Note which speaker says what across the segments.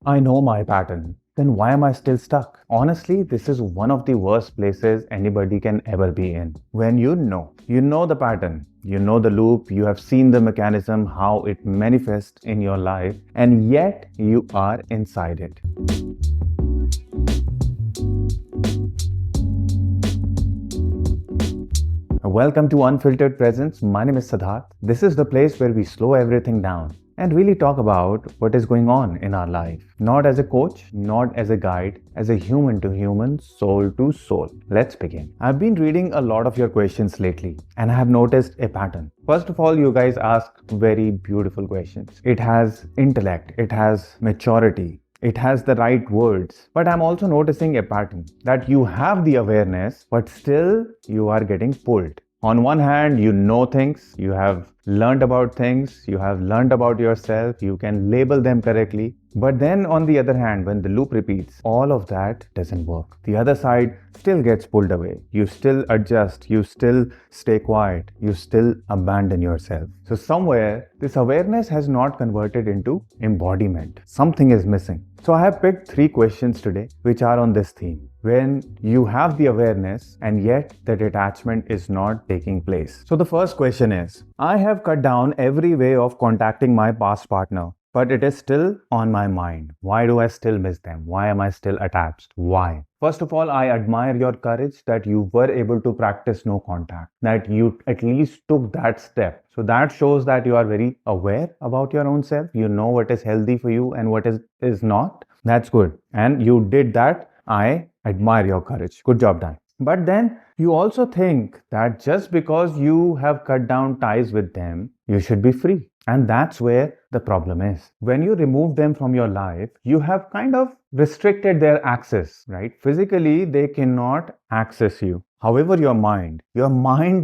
Speaker 1: I know my pattern. Then why am I still stuck? Honestly, this is one of the worst places anybody can ever be in. When you know the pattern, you know the loop, you have seen the mechanism, how it manifests in your life, and yet you are inside it. Welcome to Unfiltered Presence. My name is Siddharth. This is the place where we slow everything down and really talk about what is going on in our life. Not as a coach, not as a guide, as a human to human, soul to soul. Let's begin. I've been reading a lot of your questions lately and I have noticed a pattern. First of all, you guys ask very beautiful questions. It has intellect, it has maturity, it has the right words. But I'm also noticing a pattern that you have the awareness, but still you are getting pulled. On one hand, you know things, you have learned about things, you have learned about yourself, you can label them correctly. But then on the other hand, when the loop repeats, all of that doesn't work. The other side still gets pulled away. You still adjust, you still stay quiet, you still abandon yourself. So somewhere, this awareness has not converted into embodiment. Something is missing. So I have picked 3 questions today which are on this theme. When you have the awareness and yet the detachment is not taking place. So the first question is, I have cut down every way of contacting my past partner, but it is still on my mind. Why do I still miss them? Why am I still attached? Why? First of all, I admire your courage that you were able to practice no contact, that you at least took that step. So that shows that you are very aware about your own self. You know what is healthy for you and what is not. That's good. And you did that. I admire your courage. Good job done. But then you also think that just because you have cut down ties with them, you should be free. And that's where the problem is. When you remove them from your life, you have kind of restricted their access, right? Physically, they cannot access you. However, your mind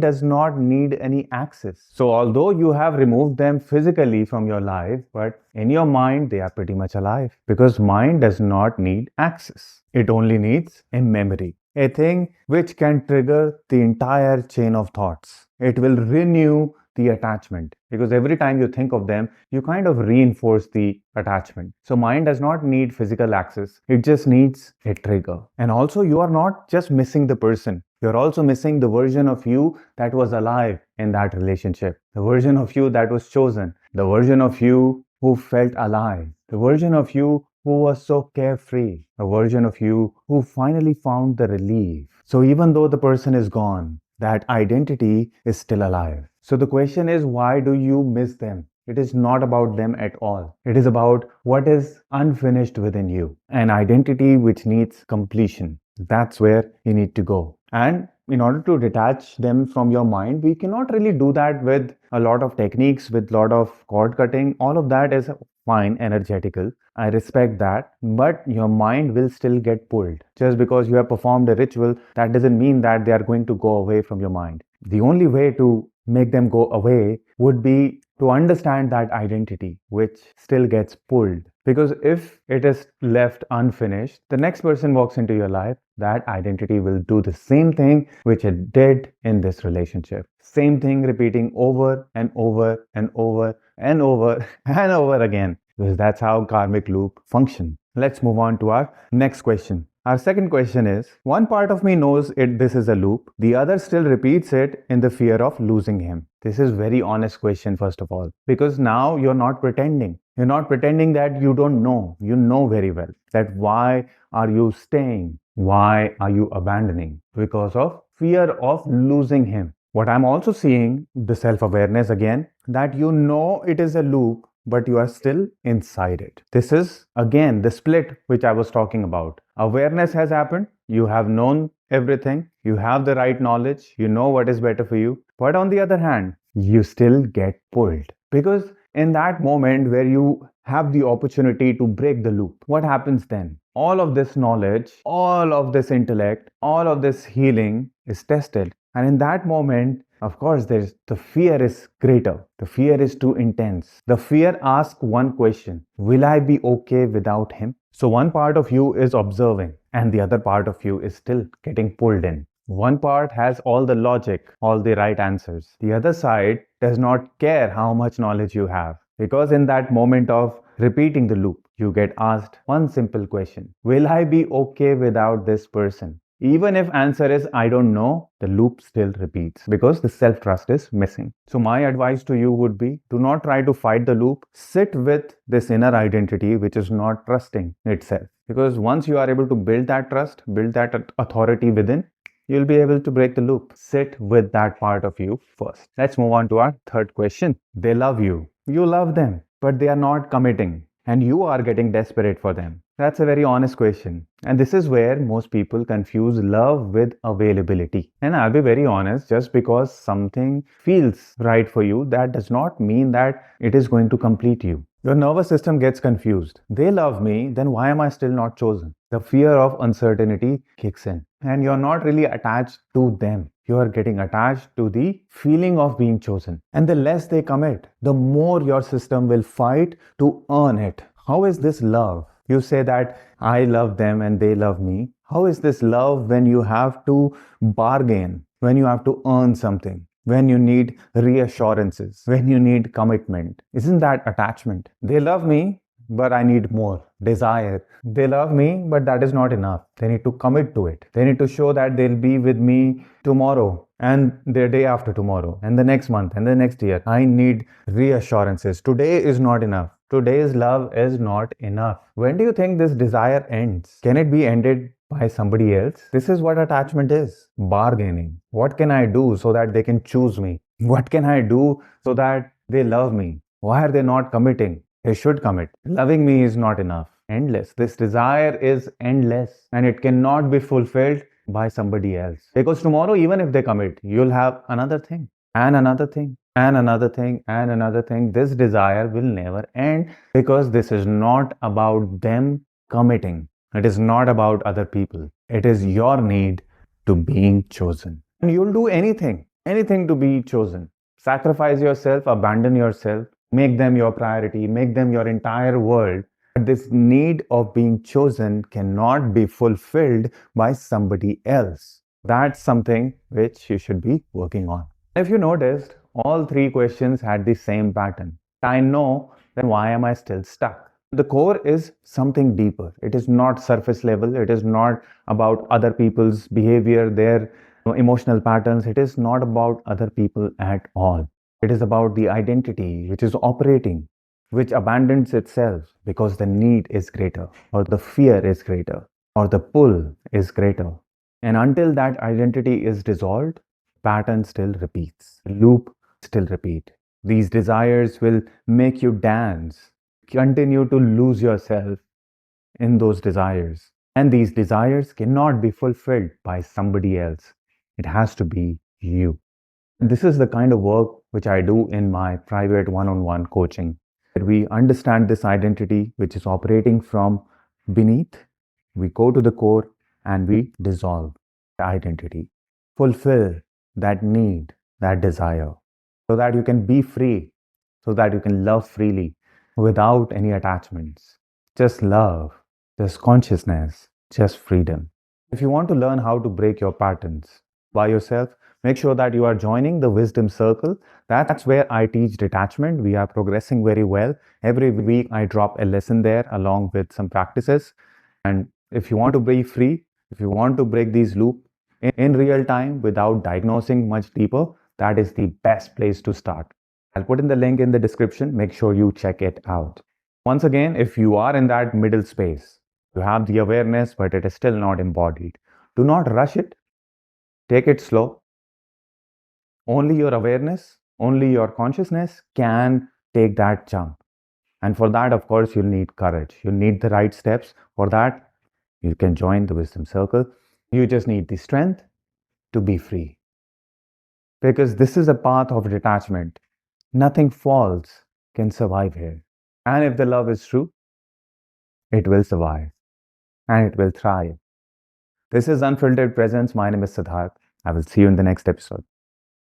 Speaker 1: does not need any access. So although you have removed them physically from your life, but in your mind, they are pretty much alive because mind does not need access. It only needs a memory, a thing which can trigger the entire chain of thoughts. It will renew the attachment because every time you think of them, you kind of reinforce the attachment. So mind does not need physical access. It just needs a trigger. And also you are not just missing the person. You're also missing the version of you that was alive in that relationship. The version of you that was chosen. The version of you who felt alive. The version of you who was so carefree. A version of you who finally found the relief. So even though the person is gone, that identity is still alive. So the question is, why do you miss them? It is not about them at all. It is about what is unfinished within you. An identity which needs completion. That's where you need to go. And in order to detach them from your mind, we cannot really do that with a lot of techniques, with a lot of cord cutting. All of that is fine, energetical. I respect that. But your mind will still get pulled. Just because you have performed a ritual, that doesn't mean that they are going to go away from your mind. The only way to make them go away would be to understand that identity, which still gets pulled. Because if it is left unfinished, the next person walks into your life, that identity will do the same thing which it did in this relationship. Same thing repeating over and over and over and over and over again. Because that's how karmic loop function. Let's move on to our next question. Our second question is, one part of me knows this is a loop, the other still repeats it in the fear of losing him. This is very honest question first of all, because now you're not pretending. You're not pretending that you don't know. You know very well that why are you staying? Why are you abandoning? Because of fear of losing him. What I'm also seeing, the self-awareness again, that you know it is a loop, but you are still inside it. This is again the split which I was talking about. Awareness has happened. You have known everything. You have the right knowledge. You know what is better for you. But on the other hand, you still get pulled. Because in that moment where you have the opportunity to break the loop, what happens then? All of this knowledge, all of this intellect, all of this healing is tested. And in that moment, of course, the fear is greater. The fear is too intense. The fear asks one question: will I be okay without him? So one part of you is observing and the other part of you is still getting pulled in. One part has all the logic, all the right answers. The other side does not care how much knowledge you have. Because in that moment of repeating the loop, you get asked one simple question: will I be okay without this person? Even if answer is I don't know, the loop still repeats because the self-trust is missing. So my advice to you would be, do not try to fight the loop. Sit with this inner identity which is not trusting itself. Because once you are able to build that trust, build that authority within, you'll be able to break the loop. Sit with that part of you first. Let's move on to our third question. They love you. You love them, but they are not committing, and you are getting desperate for them. That's a very honest question. And this is where most people confuse love with availability. And I'll be very honest, just because something feels right for you, that does not mean that it is going to complete you. Your nervous system gets confused. They love me, then why am I still not chosen? The fear of uncertainty kicks in, and you're not really attached to them. You are getting attached to the feeling of being chosen. And the less they commit, the more your system will fight to earn it. How is this love? You say that I love them and they love me. How is this love when you have to bargain, when you have to earn something, when you need reassurances, when you need commitment? Isn't that attachment? They love me, but I need more. Desire. They love me, but that is not enough. They need to commit to it. They need to show that they'll be with me tomorrow and the day after tomorrow and the next month and the next year. I need reassurances. Today is not enough. Today's love is not enough. When do you think this desire ends? Can it be ended by somebody else? This is what attachment is. Bargaining. What can I do so that they can choose me? What can I do so that they love me? Why are they not committing? They should commit. Loving me is not enough. Endless. This desire is endless, and it cannot be fulfilled by somebody else. Because tomorrow, even if they commit, you'll have another thing, and another thing, and another thing, and another thing. This desire will never end because this is not about them committing. It is not about other people. It is your need to being chosen. And you'll do anything, anything to be chosen. Sacrifice yourself, abandon yourself, make them your priority, make them your entire world. But this need of being chosen cannot be fulfilled by somebody else. That's something which you should be working on. If you noticed, all three questions had the same pattern. I know, then why am I still stuck? The core is something deeper. It is not surface level. It is not about other people's behavior, their emotional patterns. It is not about other people at all. It is about the identity which is operating, which abandons itself because the need is greater, or the fear is greater, or the pull is greater. And until that identity is dissolved, pattern still repeats. The loop still repeat. These desires will make you dance, continue to lose yourself in those desires. And these desires cannot be fulfilled by somebody else. It has to be you. This is the kind of work which I do in my private one-on-one coaching. We understand this identity which is operating from beneath. We go to the core and we dissolve the identity. Fulfill that need, that desire, so that you can be free, so that you can love freely without any attachments. Just love, just consciousness, just freedom. If you want to learn how to break your patterns by yourself, make sure that you are joining the Wisdom Circle. That's where I teach detachment. We are progressing very well. Every week I drop a lesson there along with some practices. And if you want to be free, if you want to break these loops in real time without diagnosing much deeper, that is the best place to start. I'll put in the link in the description. Make sure you check it out. Once again, if you are in that middle space, you have the awareness, but it is still not embodied. Do not rush it. Take it slow. Only your awareness, only your consciousness can take that jump. And for that, of course, you'll need courage. You need the right steps. For that, you can join the Wisdom Circle. You just need the strength to be free. Because this is a path of detachment. Nothing false can survive here. And if the love is true, it will survive and it will thrive. This is Unfiltered Presence. My name is Siddharth. I will see you in the next episode.